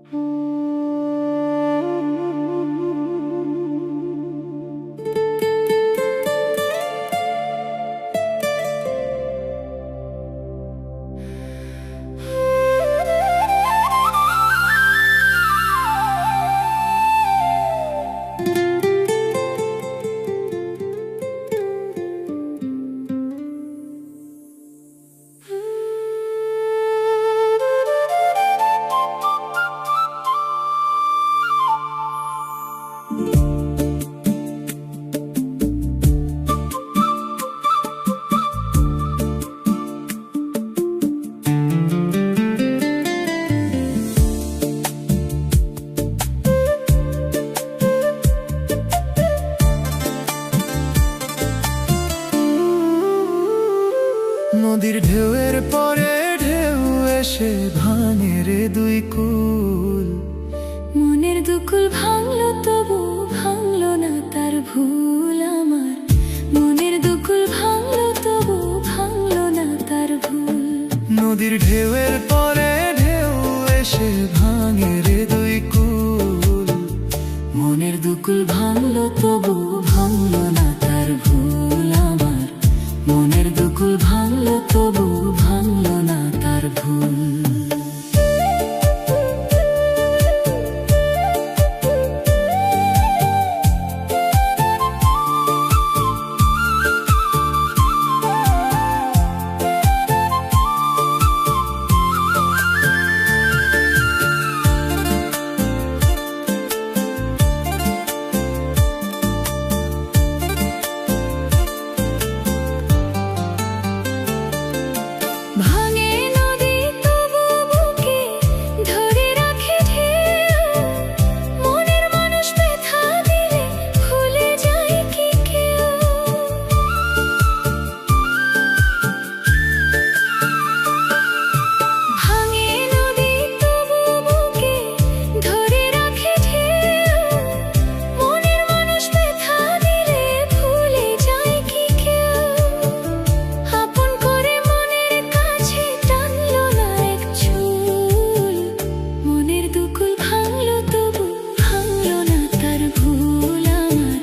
নদীর ঢেউয়ের পরে ঢেউ এসে ভাঙে রে দুই কুল। মনের দুকুল ভাঙলো তবু ভাঙলো না তার ভুল আমার। মনের দুকুল ভাঙলো তবু ভাঙলো না তার ভুল। নদীর ঢেউয়ের পরে ঢেউ এসে ভাঙে রে দুই কুল। মনের দুকুল ভাঙলো তবু ভাঙলো না তার ভুল আমার। মনের দুকুল ভাঙলো তবু ভাঙলো না তার ভুল। ভাঙে নদী তবু বুকে ধরে রাখে ঢেউ। মনের মানুষ ব্যথা দিলে ভুলে যায় কি কেউ। ভাঙে নদী তবু বুকে ধরে রাখে ঢেউ। মনের মানুষ ব্যথা দিলে ভুলে যায় কি কেউ। আপন করে মনের কাছে টানলো না এক চুল। মনের দুকুল ভাঙলো তবু ভাঙলো না তার ভুল আমার।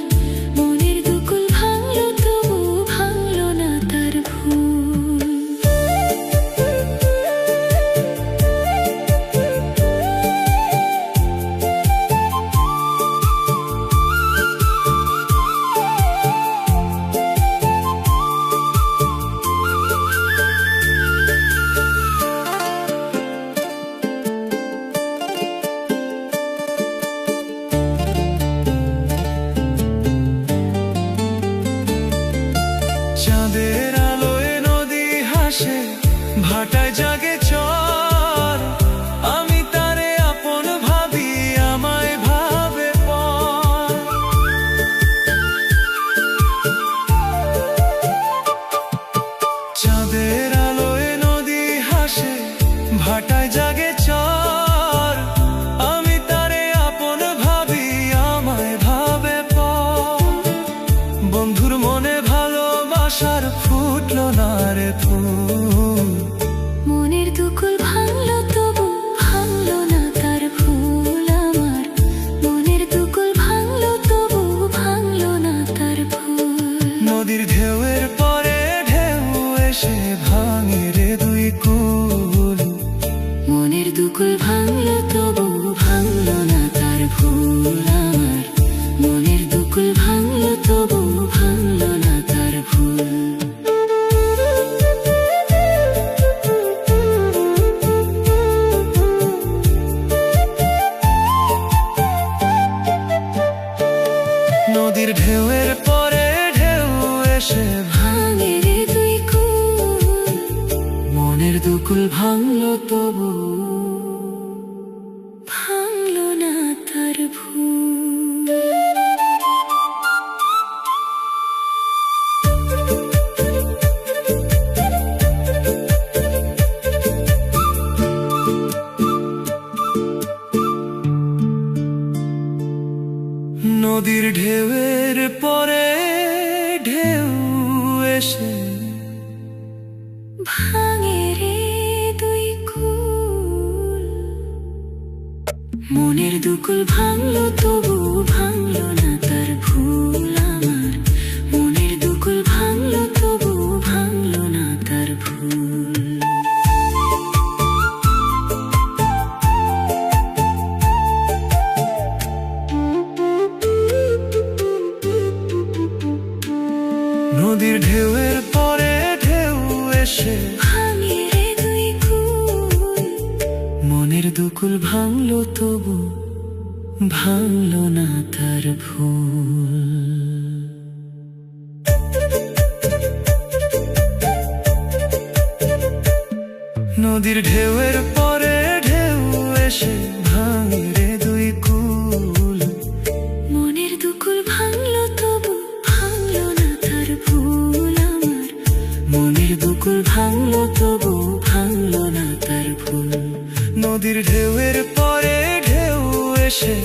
মনের দুকুল ভাঙলো তবু ভাঙলো না তার ভুল। চাঁদের আলোয় নদী হাসে, ভাটায় জাগে চর। আমি তারে আপন ভাবি, আমায় ভাবে পর। চাঁদের আলোয় নদী হাসে, ভাটায় জাগে চর। আমি তারে আপন ভাবি, আমায় ভাবে পর। বন্ধুর মনে ভালোবাসার ফুটলো না রে ফুল। মনের দুকুল ভাঙলো তবু ভাঙলো না তার ভুল আমার। মনের দুকুল ভাঙলো তবু ভাঙলো না তার ভুল। নদীর ঢেউয়ের পরে ঢেউ এসে ভাঙে রে দুই কুল। মনের দুকুল ভাঙলো তবু ভাঙলো না তার ভুল আমার। মনের দুকুল ভাঙলো তবু ভাঙলো না তার ভুল। নদীর ঢেউয়ের পরে ঢেউ এসে ভাঙে রে দুই কুল। মনের দুকুল ভাঙলো তবু ভাঙলো না তার ভুল। নদীর ঢেউয়ের পরে ঢেউ এসে ভাঙে রে দুই কুল। মনের দুকুল ভাঙলো তবু ভাঙলো না তার ভুল আমার। মনের দুকুল ভাঙলো তবু ভাঙলো না তার ভুল। নদীর ঢেউয়ের পরে ঢেউ এসে ভাঙে রে দুই কুল। মনের দুকুল ভাঙলো তবু ভাঙলো না তার ভুল। নদীর ঢেউয়ের পরে ঢেউ এসে ভাঙে রে দুই কুল। মনের দুকুল ভাঙলো তবু ভাঙলো না তার ভুল আমার। মনের দুকুল ভাঙলো তবু ভাঙলো না তার ভুল। নদীর ঢেউয়ের পরে ঢেউ এসে